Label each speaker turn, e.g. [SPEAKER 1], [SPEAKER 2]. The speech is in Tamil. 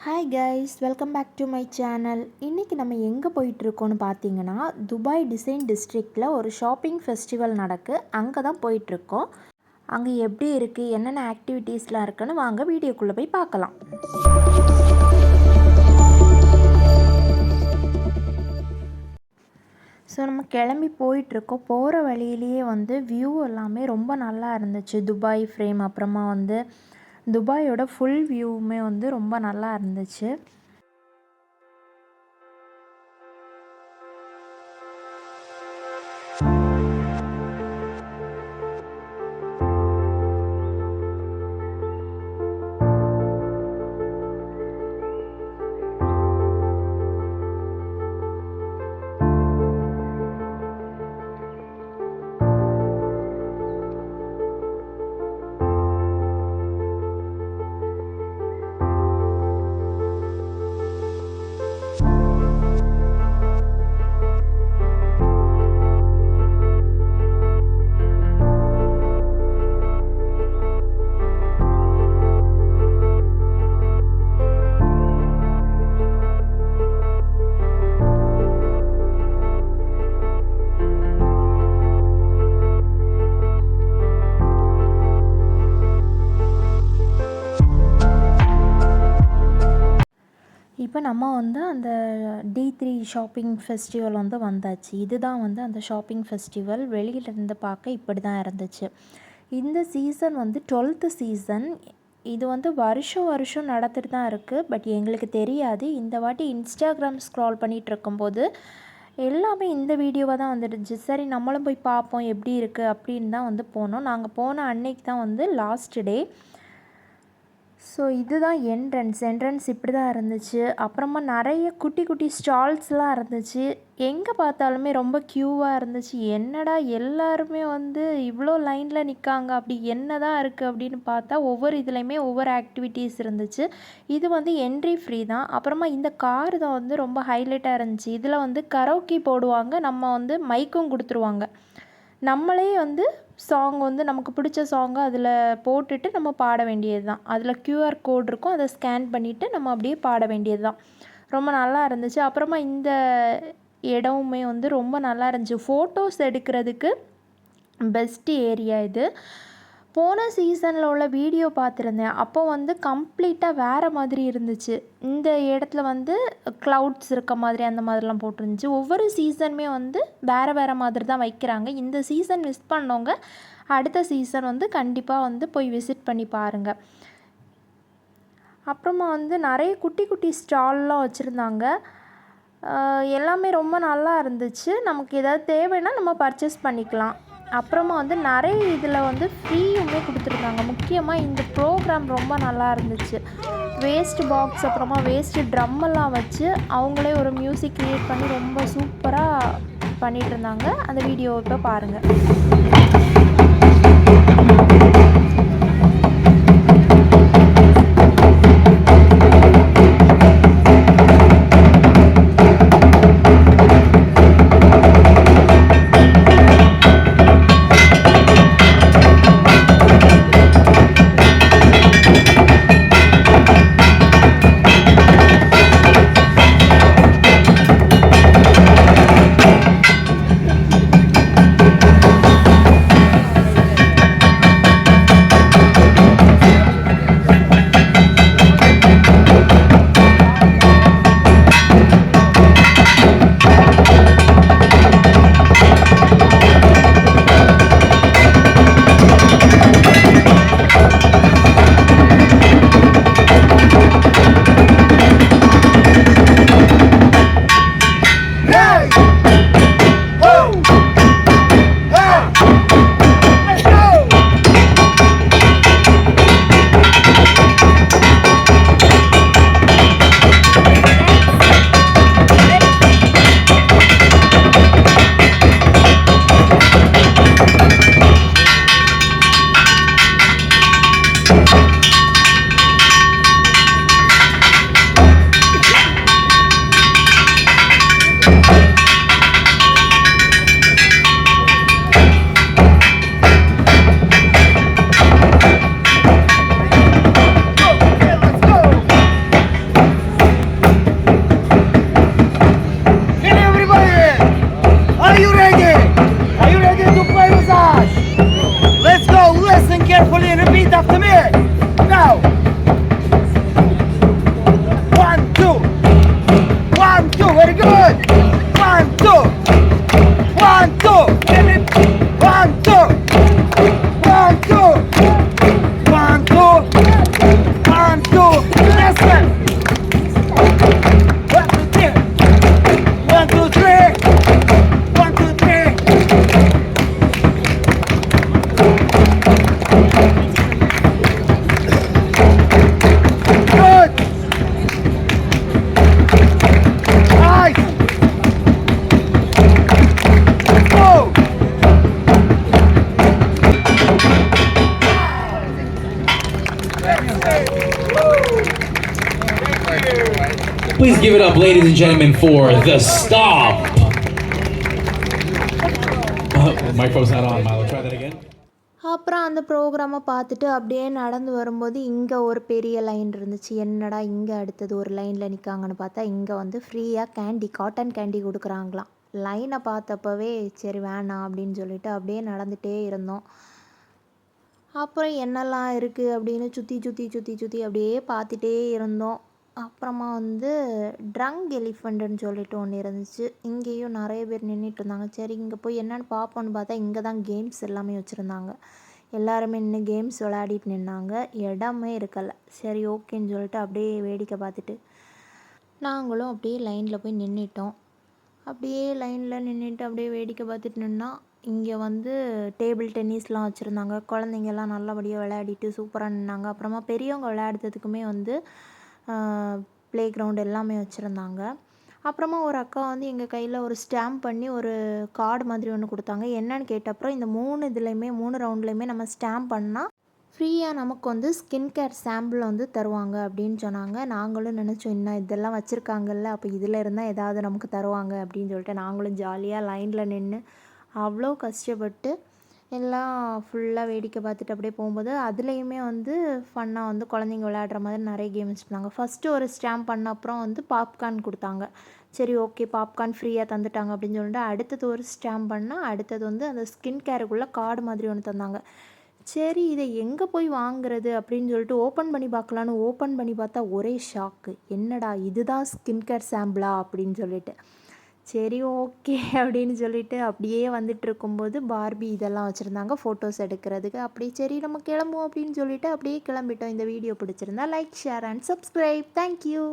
[SPEAKER 1] Hi guys, welcome back to my channel. இன்றைக்கி நம்ம எங்கே போயிட்டுருக்கோன்னு பார்த்தீங்கன்னா, துபாய் டிசைன் டிஸ்ட்ரிக்டில் ஒரு ஷாப்பிங் ஃபெஸ்டிவல் நடக்கு. அங்கே தான் போயிட்டுருக்கோம். அங்கே எப்படி இருக்குது, என்னென்ன ஆக்டிவிட்டீஸ்லாம் இருக்குன்னு வாங்க வீடியோக்குள்ளே போய் பார்க்கலாம். ஸோ நம்ம கிளம்பி போயிட்டுருக்கோம். போகிற வழியிலேயே வியூ எல்லாமே ரொம்ப நல்லா இருந்துச்சு. துபாய் ஃப்ரேம், அப்புறமா துபாயோட ஃபுல் வியூவுமே ரொம்ப நல்லா இருந்துச்சு. இப்போ நம்ம அந்த D3 ஷாப்பிங் ஃபெஸ்டிவல் வந்தாச்சு. இதுதான் அந்த ஷாப்பிங் ஃபெஸ்டிவல். வெளியிலேருந்து பார்க்க இப்படி தான் இருந்துச்சு. இந்த சீசன் 12th சீசன். இது வருஷம் வருஷம் நடந்துட்டு தான் இருக்குது. பட் எங்களுக்கு தெரியாது. இந்த வாட்டி இன்ஸ்டாகிராம் ஸ்க்ரால் பண்ணிகிட்டு இருக்கும்போது எல்லாமே இந்த வீடியோவாக தான் வந்துடுச்சு. சரி, நம்மளும் போய் பார்ப்போம் எப்படி இருக்குது அப்படின்னு தான் போனோம். நாங்கள் போன அன்னைக்கு தான் லாஸ்ட் டே. ஸோ இதுதான் என்ட்ரன்ஸ் இப்படி தான் இருந்துச்சு. அப்புறமா நிறைய குட்டி குட்டி ஸ்டால்ஸ்லாம் இருந்துச்சு. எங்கே பார்த்தாலுமே ரொம்ப க்யூவாக இருந்துச்சு. என்னடா எல்லாருமே இவ்வளோ லைனில் நிற்காங்க, அப்படி என்ன தான் இருக்குது அப்படின்னு பார்த்தா ஒவ்வொரு இதுலேயுமே ஒவ்வொரு ஆக்டிவிட்டீஸ் இருந்துச்சு. இது என்ட்ரி ஃப்ரீ தான். அப்புறமா இந்த கார் தான் ரொம்ப ஹைலைட்டாக இருந்துச்சு. இதில் கரோக்கி போடுவாங்க, நம்ம மைக்கும் கொடுத்துருவாங்க. நம்மளே சாங் நமக்கு பிடிச்ச சாங்கை அதில் போட்டுட்டு நம்ம பாட வேண்டியது தான். அதில் QR கோட் இருக்கும், அதை ஸ்கேன் பண்ணிவிட்டு நம்ம அப்படியே பாட வேண்டியது தான். ரொம்ப நல்லா இருந்துச்சு. அப்புறமா இந்த இடமுமே ரொம்ப நல்லா இருந்துச்சு. ஃபோட்டோஸ் எடுக்கிறதுக்கு பெஸ்ட் ஏரியா இது. போன சீசனில் உள்ள வீடியோ பார்த்துருந்தேன். அப்போ கம்ப்ளீட்டாக வேறு மாதிரி இருந்துச்சு. இந்த இடத்துல க்ளவுட்ஸ் இருக்க மாதிரி அந்த மாதிரிலாம் போட்டிருந்துச்சு. ஒவ்வொரு சீசனுமே வேறு வேறு மாதிரி தான் வைக்கிறாங்க. இந்த சீசன் மிஸ் பண்ணவங்க அடுத்த சீசன் கண்டிப்பாக போய் விசிட் பண்ணி பாருங்கள். அப்புறமா நிறைய குட்டி குட்டி ஸ்டால்லாம் வச்சுருந்தாங்க. எல்லாமே ரொம்ப நல்லா இருந்துச்சு. நமக்கு ஏதாவது தேவைன்னா நம்ம பர்ச்சேஸ் பண்ணிக்கலாம். அப்புறமா நிறைய இதில் ஃப்ரீயுமே கொடுத்துருக்காங்க. முக்கியமாக இந்த ப்ரோக்ராம் ரொம்ப நல்லா இருந்துச்சு. வேஸ்ட் பாக்ஸ், அப்புறமா வேஸ்ட் ட்ரம்மெல்லாம் வச்சு அவங்களே ஒரு மியூசிக் க்ரியேட் பண்ணி ரொம்ப சூப்பராக பண்ணிகிட்டு இருந்தாங்க. அந்த வீடியோவை இப்போ பாருங்கள்.
[SPEAKER 2] Please give it up, ladies and gentlemen, for The Stomp. Microphone's not on, Milo. Try that again.
[SPEAKER 1] அப்புறம் அந்த ப்ரோக்ராமை பார்த்துட்டு அப்படியே நடந்து வரும்போது இங்கே ஒரு பெரிய லைன் இருந்துச்சு. என்னடா இங்கே அடுத்தது ஒரு லைனில் நிற்காங்கன்னு பார்த்தா இங்கே வந்து ஃப்ரீயாக கேண்டி, காட்டன் கேண்டி கொடுக்குறாங்களாம். லைனை பார்த்தப்பவே சரி வேணாம் அப்படின்னு சொல்லிட்டு அப்படியே நடந்துகிட்டே இருந்தோம். அப்புறம் என்னெல்லாம் இருக்குது அப்படின்னு சுற்றி சுற்றி சுற்றி சுற்றி அப்படியே பார்த்துட்டே இருந்தோம். அப்புறமா வந்து ட்ரங்க் எலிஃபண்ட்டுன்னு சொல்லிட்டு ஒன்று இருந்துச்சு. இங்கேயும் நிறைய பேர் நின்றுட்டு இருந்தாங்க. சரி இங்கே போய் என்னென்னு பார்ப்போன்னு பார்த்தா இங்கே தான் கேம்ஸ் எல்லாமே வச்சுருந்தாங்க. எல்லாருமே நின்று கேம்ஸ் விளையாடிட்டு நின்னாங்க. இடமே இருக்கலை. சரி ஓகேன்னு சொல்லிட்டு அப்படியே வேடிக்கை பார்த்துட்டு நாங்களும் அப்படியே லைனில் போய் நின்றுட்டோம். அப்படியே லைனில் நின்றுட்டு அப்படியே வேடிக்கை பார்த்துட்டு நின்னா இங்கே வந்து டேபிள் டென்னிஸ்லாம் வச்சுருந்தாங்க. குழந்தைங்கள்லாம் நல்லபடியாக விளையாடிட்டு சூப்பராக நின்னாங்க. அப்புறமா பெரியவங்க விளையாடுறதுக்குமே வந்து ப்ளே கிரவுண்ட் எல்லாமே வச்சுருந்தாங்க. அப்புறமா ஒரு அக்கா வந்து எங்கள் கையில் ஒரு ஸ்டாம்ப் பண்ணி ஒரு கார்டு மாதிரி ஒன்று கொடுத்தாங்க. என்னன்னு கேட்டப்புறம் இந்த 3 ரவுண்ட்லேயுமே நம்ம ஸ்டாம்ப் பண்ணால் ஃப்ரீயாக நமக்கு வந்து ஸ்கின் கேர் சாம்பிள் வந்து தருவாங்க அப்படின்னு சொன்னாங்க. நாங்களும் நினச்சோம் இன்னும் இதெல்லாம் வச்சுருக்காங்கல்ல, அப்போ இதில் இருந்தால் ஏதாவது நமக்கு தருவாங்க அப்படின்னு சொல்லிட்டு நாங்களும் ஜாலியாக லைனில் நின்று அவ்வளோ கஷ்டப்பட்டு எல்லாம் ஃபுல்லாக வேடிக்கை பார்த்துட்டு அப்படியே போகும்போது அதுலேயுமே வந்து ஃபன்னாக வந்து குழந்தைங்க விளையாடுற மாதிரி நிறைய கேம் வச்சுருந்தாங்க. ஃபஸ்ட்டு ஒரு ஸ்டாம்ப் பண்ண அப்புறம் வந்து பாப்கார்ன் கொடுத்தாங்க. சரி ஓகே பாப்கார்ன் ஃப்ரீயாக தந்துட்டாங்க அப்படின்னு சொல்லிட்டு அடுத்தது ஒரு ஸ்டாம்ப் பண்ணால் அடுத்தது வந்து அந்த ஸ்கின் கேருக்குள்ளே கார்டு மாதிரி ஒன்று தந்தாங்க. சரி இதை எங்கே போய் வாங்குறது அப்படின்னு சொல்லிட்டு ஓப்பன் பண்ணி பார்க்கலான்னு ஓப்பன் பண்ணி பார்த்தா ஒரே ஷாக்கு. என்னடா இதுதான் ஸ்கின் கேர் சாம்பிளா அப்படின்னு சொல்லிட்டு சரி ஓகே அப்படின்னு சொல்லிட்டு அப்படியே வந்துட்டு இருக்கும்போது பார்பி இதெல்லாம் வச்சுருந்தாங்க ஃபோட்டோஸ் எடுக்கிறதுக்கு. அப்படி சரி நம்ம கிளம்புவோம் அப்படின்னு சொல்லிட்டு அப்படியே கிளம்பிட்டோம். இந்த வீடியோ பிடிச்சிருந்தா like, share and subscribe. Thank you.